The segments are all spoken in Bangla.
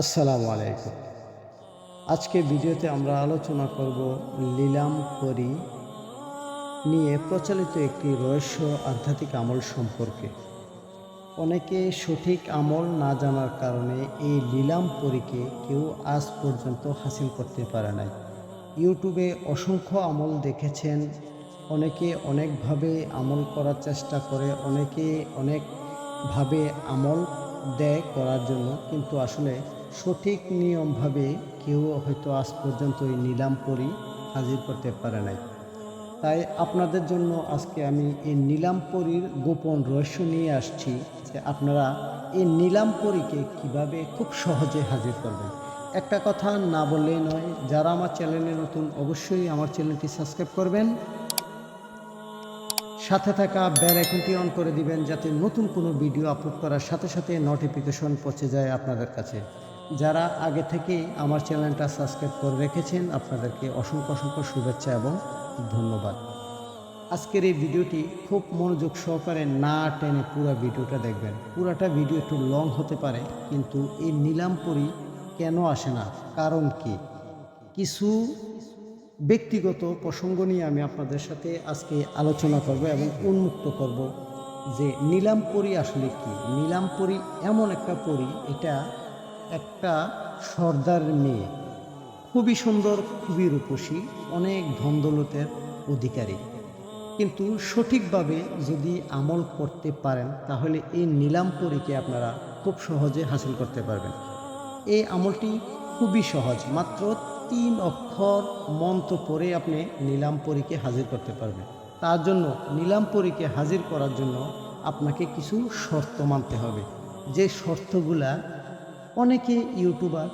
আসসালামু আলাইকুম। আজকে ভিডিওতে আমরা আলোচনা করব লীলাম পরী নিয়ে প্রচলিত একটি রহস্য আধ্যাত্মিক আমল সম্পর্কে। অনেকে সঠিক আমল না জানার কারণে এই লীলাম পরীকে কেউ আজ পর্যন্ত হাসিল করতে পারে নাই। ইউটিউবে অসংখ্য আমল দেখেছেন, অনেকে অনেকভাবে আমল করার চেষ্টা করে, অনেকে অনেকভাবে আমল দেয় করার জন্য, কিন্তু আসলে সঠিক নিয়মভাবে কেউ হয়তো আজ পর্যন্ত এই নীলাম পরী হাজির করতে পারে নাই। তাই আপনাদের জন্য আজকে আমি এই নীলাম পরীর গোপন রহস্য নিয়ে আসছি যে আপনারা এই নীলাম পরীকে কীভাবে খুব সহজে হাজির করবেন। একটা কথা না বললেই নয়, যারা আমার চ্যানেলে নতুন অবশ্যই আমার চ্যানেলটি সাবস্ক্রাইব করবেন, সাথে থাকা বেল আইকনটি অন করে দিবেন যাতে নতুন কোনো ভিডিও আপলোড করার সাথে সাথে নোটিফিকেশন পৌঁছে যায় আপনাদের কাছে। যারা আগে থেকেই আমার চ্যানেলটা সাবস্ক্রাইব করে রেখেছেন আপনাদেরকে অসংখ্য শুভেচ্ছা এবং ধন্যবাদ। আজকের এই ভিডিওটি খুব মনোযোগ সহকারে না টেনে পুরো ভিডিওটা দেখবেন। পুরাটা ভিডিও একটু লং হতে পারে, কিন্তু এই নীলাম পরী কেন আসে না, কারণ কি, কিছু ব্যক্তিগত প্রসঙ্গ নিয়ে আমি আপনাদের সাথে আজকে আলোচনা করব এবং উন্মুক্ত করব যে নীলাম পরী আসলে কি। নীলাম পরী এমন একটা পরী, এটা একটা সর্দার মেয়ে, খুবই সুন্দর, খুবই রূপসী, অনেক ধনদৌলতের অধিকারী, কিন্তু সঠিকভাবে যদি আমল করতে পারেন তাহলে এই নীলাম পরীকে আপনারা খুব সহজে হাসিল করতে পারবেন। এই আমলটি খুবই সহজ, মাত্র 3 অক্ষর মন্ত্র পড়ে আপনি নীলাম পরীকে হাজির করতে পারবেন। তার জন্য নীলাম পরীকে হাজির করার জন্য আপনাকে কিছু শর্ত মানতে হবে, যে শর্তগুলা অনেকে ইউটিউবার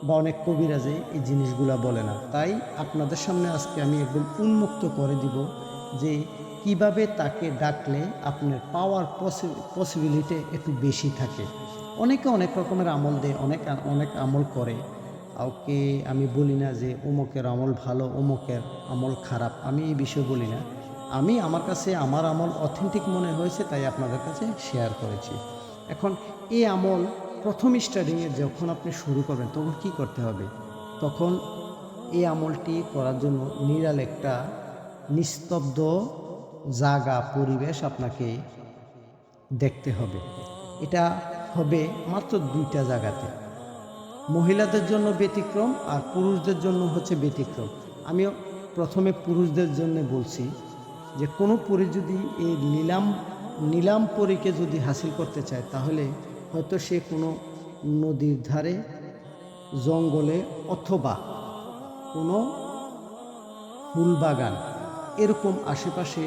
বা অনেক কবিরাজে এই জিনিসগুলা বলে না। তাই আপনাদের সামনে আজকে আমি একদম উন্মুক্ত করে দিব যে কিভাবে তাকে ডাকলে আপনার পাওয়ার পসিবিলিটি একটু বেশি থাকে। অনেকে অনেক রকমের আমল দেয়, অনেক আমল করে। কাউকে আমি বলি না যে অমুকের আমল ভালো, অমুকের আমল খারাপ, আমি এই বিষয়ে বলি না। আমি আমার কাছে আমার আমল অথেন্টিক মনে হয়েছে, তাই আপনাদের কাছে শেয়ার করেছি। এখন এই আমল প্রথম স্টার্টিংয়ে যখন আপনি শুরু করবেন তখন কি করতে হবে, তখন এই আমলটি করার জন্য নিরাল একটা নিস্তব্ধ জায়গা, পরিবেশ আপনাকে দেখতে হবে। এটা হবে মাত্র 2টা জায়গাতে, মহিলাদের জন্য ব্যতিক্রম আর পুরুষদের জন্য হচ্ছে ব্যতিক্রম। আমিও প্রথমে পুরুষদের জন্য বলছি যে কোনো পরী যদি এই নীলাম পরীকে যদি হাসিল করতে চায় তাহলে হয়তো সে কোনো নদীর ধারে, জঙ্গলে, অথবা কোনো ফুলবাগান, এরকম আশেপাশে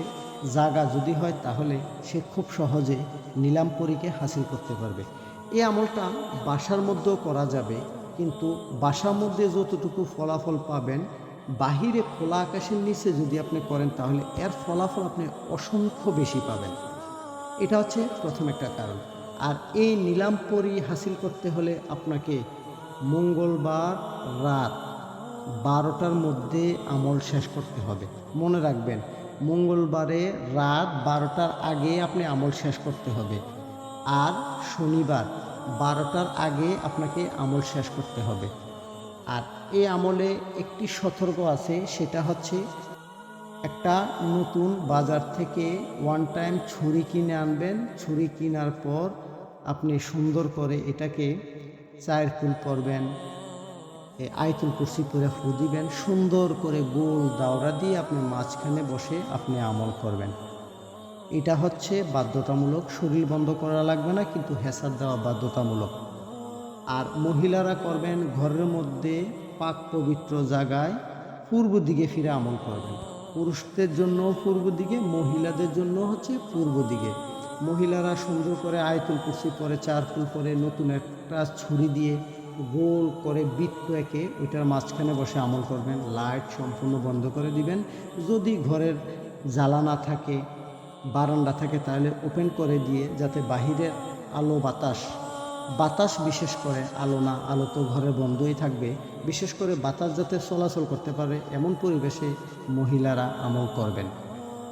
জায়গা যদি হয় তাহলে সে খুব সহজে নীলাম পরীকে হাসিল করতে পারবে। এই আমলটা বাসার মধ্যেও করা যাবে, কিন্তু বাসার মধ্যে যতটুকু ফলাফল পাবেন, বাহিরে খোলা আকাশের নিচে যদি আপনি করেন তাহলে এর ফলাফল আপনি অসংখ্য বেশি পাবেন। এটা হচ্ছে প্রথম একটা কারণ। আর এই নীলাম পরী হাসিল করতে হলে আপনাকে মঙ্গলবার রাত 12টার মধ্যে আমল শেষ করতে হবে। মনে রাখবেন, মঙ্গলবারে রাত 12টার আগে আপনি আমল শেষ করতে হবে, আর শনিবার 12টার আগে আপনাকে আমল শেষ করতে হবে। আর এই আমলে একটি সতর্ক আছে, সেটা হচ্ছে একটা নতুন বাজার থেকে ওয়ান টাইম ছুরি কিনে আনবেন। ছুরি কেনার পর আপনি সুন্দর করে এটাকে 4 ফুল পরবেন, আয়াতুল কুরসি পড়ে ফু দিবেন, সুন্দর করে গোল দাওরা দিয়ে আপনি মাঝখানে বসে আপনি আমল করবেন। এটা হচ্ছে বাধ্যতামূলক, শরীর বন্ধ করা লাগবে না, কিন্তু হেসার দেওয়া বাধ্যতামূলক। আর মহিলারা করবেন ঘরের মধ্যে পাক পবিত্র জায়গায় পূর্ব দিকে ফিরে আমল করবেন। পুরুষদের জন্য পূর্ব দিকে, মহিলাদের জন্য হচ্ছে পূর্ব দিকে। মহিলারা সুন্দর করে আয়াতুল কুরসি পরে 4 ফুল পরে নতুন একটা ছুরি দিয়ে গোল করে বৃত্ত এঁকে ওইটার মাঝখানে বসে আমল করবেন। লাইট সম্পূর্ণ বন্ধ করে দিবেন। যদি ঘরের জ্বালা না থাকে, বারান্দা থাকে, তাহলে ওপেন করে দিয়ে যাতে বাহিরের আলো বাতাস বিশেষ করে, আলো না, আলো তো ঘরে বন্ধই থাকবে, বিশেষ করে বাতাস যাতে চলাচল করতে পারে এমন পরিবেশে মহিলারা আমল করবেন।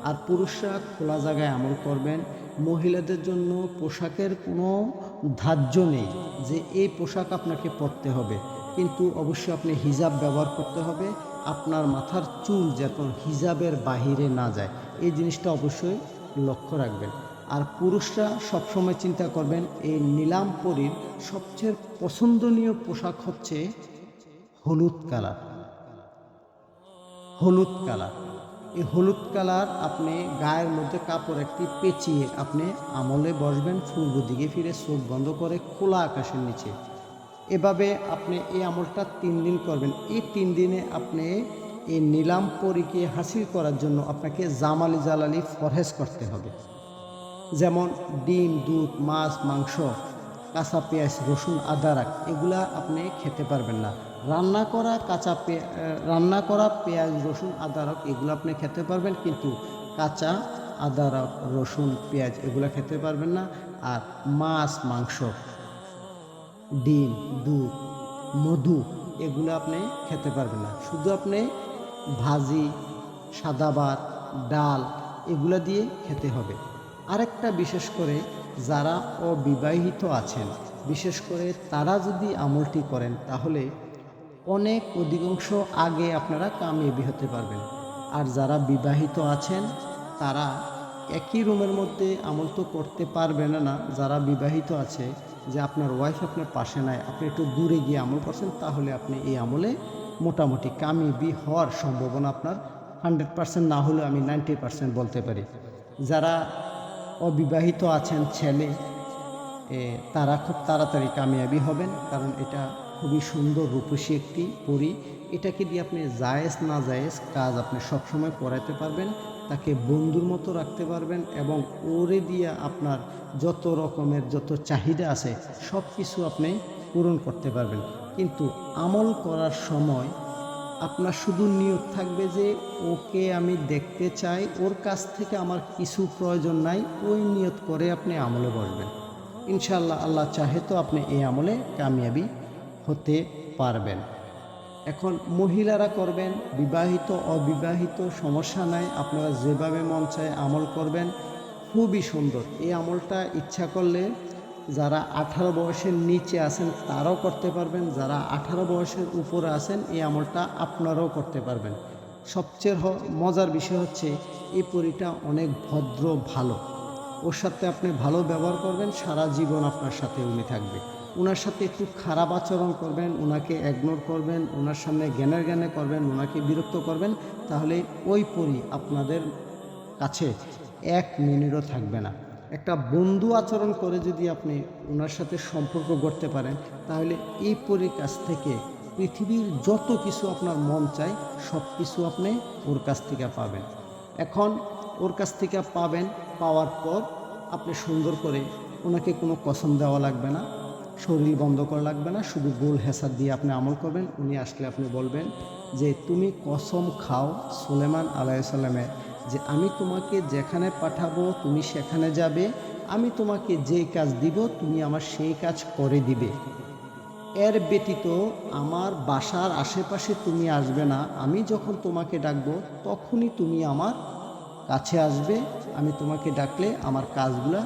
আর পুরুষরা খোলা জায়গায় আমল করবেন। মহিলাদের জন্য পোশাকের কোনো ধার্য নেই যে এই পোশাক আপনাকে পরতে হবে, কিন্তু অবশ্যই আপনি হিজাব ব্যবহার করতে হবে। আপনার মাথার চুল যেন হিজাবের বাহিরে না যায়, এই জিনিসটা অবশ্যই লক্ষ্য রাখবেন। আর পুরুষরা সবসময় চিন্তা করবেন এই নীলাম্বরীর সবচেয়ে পছন্দনীয় পোশাক হচ্ছে হলুদ কালার। হলুদ কালার, এই হলুদ কালার আপনি গায়ের মধ্যে কাপড় একটি পেঁচিয়ে আপনি আমলে বসবেন, পূর্ব দিকে ফিরে চোখ বন্ধ করে খোলা আকাশের নিচে। এভাবে আপনি এই আমলটা 3 দিন করবেন। এই 3 দিনে আপনি এই নীলাম্বরীকে হাসিল করার জন্য আপনাকে জামালি জালালি ফরহেজ করতে হবে। যেমন ডিম, দুধ, মাছ, মাংস, কাঁচা পেঁয়াজ, রসুন, আদা এগুলা আপনি খেতে পারবেন না। রান্না করা পেঁয়াজ, রসুন, আদা এগুলো আপনি খেতে পারবেন, কিন্তু কাঁচা আদা রসুন, পেঁয়াজ এগুলো খেতে পারবেন না। আর মাছ, মাংস, ডিম, দুধ, মধু এগুলো আপনি খেতে পারবেন না। শুধু আপনি ভাজি, সাদা ভাত, ডাল এগুলো দিয়ে খেতে হবে। আরেকটা, বিশেষ করে যারা অবিবাহিত আছেন, বিশেষ করে তারা যদি আমলটি করেন তাহলে অধিকাংশ আগে আপনারা কামিয়াবি হতে পারবেন। আর যারা বিবাহিত আছেন তারা একই রুমের মধ্যে আমল তো করতে পারবেন না। যারা বিবাহিত আছে, যে আপনার ওয়াইফ আপনার পাশে নাই, আপনি একটু দূরে গিয়ে আমল করছেন, তাহলে আপনি এই আমলে মোটামুটি কামিয়াবি হওয়ার সম্ভাবনা আপনার 100% না হলেও আমি 90% বলতে পারি। যারা অবিবাহিত আছেন ছেলে, তারা খুব তাড়াতাড়ি কামিয়াবি হবেন, কারণ এটা খুবই সুন্দর রূপসী একটি পরী। এটাকে দিয়ে আপনি জায়েজ না জায়েজ কাজ আপনি সবসময় করাইতে পারবেন, তাকে বন্ধুর মতো রাখতে পারবেন, এবং ওরে দিয়ে আপনার যত রকমের যত চাহিদা আছে সব কিছু আপনি পূরণ করতে পারবেন। কিন্তু আমল করার সময় আপনার শুধু নিয়ত থাকবে যে ওকে আমি দেখতে চাই, ওর কাছ থেকে আমার কিছু প্রয়োজন নাই, ওই নিয়ত করে আপনি আমলে বসবেন। ইনশাআল্লাহ আল্লাহ চাহে তো আপনি এই আমলে কামিয়াবি হতে পারবেন। এখন মহিলারা করবেন, বিবাহিত অবিবাহিত সমস্যা নাই, আপনারা যেভাবে মন চায় আমল করবেন, খুবই সুন্দর। এই আমলটা ইচ্ছা করলে যারা 18 বয়সের নিচে আছেন তারাও করতে পারবেন, যারা 18 বয়সের উপরে আছেন এই আমলটা আপনারাও করতে পারবেন। সবচেয়ে মজার বিষয় হচ্ছে এই পরীটা অনেক ভদ্র, ভালো। ওর সাথে আপনি ভালো ব্যবহার করবেন, সারা জীবন আপনার সাথে উনি থাকবে। ওনার সাথে একটু খারাপ আচরণ করবেন, ওনাকে ইগনোর করবেন, ওনার সামনে জ্ঞানে করবেন, ওনাকে বিরক্ত করবেন, তাহলে ওই পরী আপনাদের কাছে 1 মিনিটও থাকবে না। একটা বন্ধু আচরণ করে যদি আপনি ওনার সাথে সম্পর্ক গড়তে পারেন, তাহলে এই পরীর কাছ থেকে পৃথিবীর যত কিছু আপনার মন চায় সব কিছু আপনি ওর কাছ থেকে পাবেন। এখন ওর কাছ থেকে পাওয়ার পর আপনি সুন্দর করে, ওনাকে কোনো কসম দেওয়া লাগবে না, শরীর বন্ধ করা লাগবে না, শুধু গোল হেসার দিয়ে আপনি আমল করবেন। উনি আসলে আপনি বলবেন যে তুমি কসম খাও সুলেমান আলাইহিস সালামের, যে আমি তোমাকে যেখানে পাঠাবো তুমি সেখানে যাবে, আমি তোমাকে যেই কাজ দিব তুমি আমার সেই কাজ করে দিবে, এর ব্যতীত আমার বাসার আশেপাশে তুমি আসবে না। আমি যখন তোমাকে ডাকবো তখনই তুমি আমার কাছে আসবে, আমি তোমাকে ডাকলে আমার কাজগুলা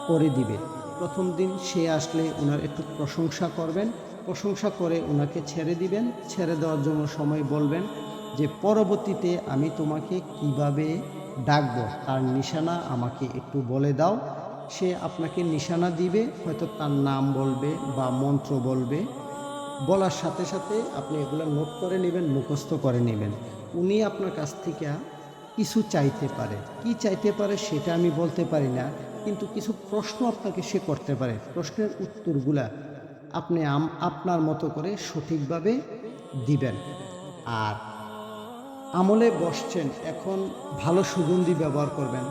করে দিবে। প্রথম দিন সে আসলে ওনার একটু প্রশংসা করবেন, প্রশংসা করে ওনাকে ছেড়ে দিবেন। ছেড়ে দেওয়ার জন্য সময় বলবেন যে পরবর্তীতে আমি তোমাকে কিভাবে ডাকবো তার নিশানা আমাকে একটু বলে দাও। সে আপনাকে নিশানা দিবে, হয়তো তার নাম বলবে বা মন্ত্র বলবে। বলার সাথে সাথে আপনি এগুলো নোট করে নেবেন, মুখস্থ করে নেবেন। উনি আপনার কাছ থেকে কিছু চাইতে পারে, কি চাইতে পারে সেটা আমি বলতে পারি না, কিন্তু কিছু প্রশ্ন আপনাকে সে করতে পারে। প্রশ্নের উত্তরগুলা আপনি আপনার মতো করে সঠিকভাবে দিবেন। আর আমলে বসছেন, এখন ভালো সুগন্ধি ব্যবহার করবেন,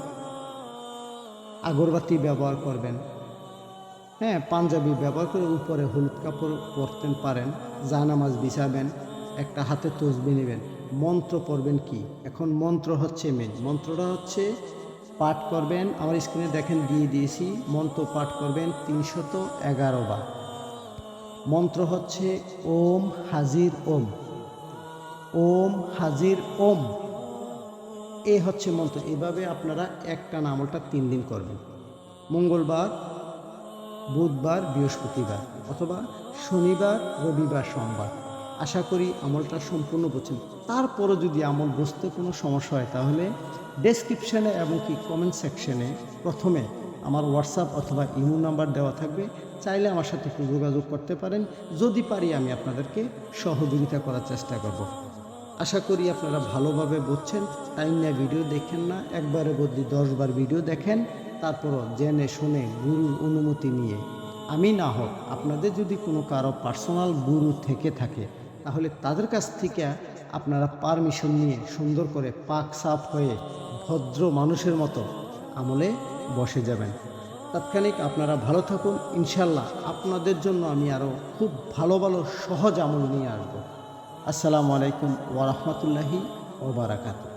আগরবাতি ব্যবহার করবেন, হ্যাঁ, পাঞ্জাবি ব্যবহার করে উপরে হলুদ কাপড় পরতেন পারেন, জায়নামাজ বিছাবেন, একটা হাতে তসবিহ নেবেন, মন্ত্র পড়বেন। কি এখন মন্ত্র হচ্ছে মেন, মন্ত্রটা হচ্ছে পাঠ করবেন, আমার স্ক্রিনে দেখেন দিয়ে দিয়েছি। মন্ত্র পাঠ করবেন 311 বার। মন্ত্র হচ্ছে ওম হাজির ওম, ওম হাজির ওম, এ হচ্ছে মন্ত্র। এভাবে আপনারা একটা আমলটা 3 দিন করবেন। মঙ্গলবার বুধবার বৃহস্পতিবার অথবা শনিবার রবিবার সোমবার। আশা করি আমলটা সম্পূর্ণ বুঝছেন। তারপরও যদি আমল বুঝতে কোনো সমস্যা হয় তাহলে ডেসক্রিপশানে এবং কি কমেন্ট সেকশনে প্রথমে আমার হোয়াটসঅ্যাপ অথবা ইমো নাম্বার দেওয়া থাকবে, চাইলে আমার সাথে একটু যোগাযোগ করতে পারেন। যদি পারি আমি আপনাদেরকে সহযোগিতা করার চেষ্টা করব। আশা করি আপনারা ভালোভাবে বুঝছেন। টাইম নিয়ে ভিডিও দেখেন না, একবারে বদলি 10 বার ভিডিও দেখেন, তারপরও জেনে শুনে গুরুর অনুমতি নিয়ে। আমি না হোক আপনাদের যদি কোনো কারো পার্সোনাল গুরু থেকে থাকে তাহলে তাদের কাছ থেকে আপনারা পারমিশন নিয়ে সুন্দর করে পাক সাফ হয়ে ভদ্র মানুষের মতো আমলে বসে যাবেন। তাৎক্ষণিক আপনারা ভালো থাকুন। ইনশাল্লাহ আপনাদের জন্য আমি আরও খুব ভালো ভালো সহজ আমল নিয়ে আসবো। আসসালামু আলাইকুম ওয়া রাহমাতুল্লাহি ওয়া বারাকাতুহু।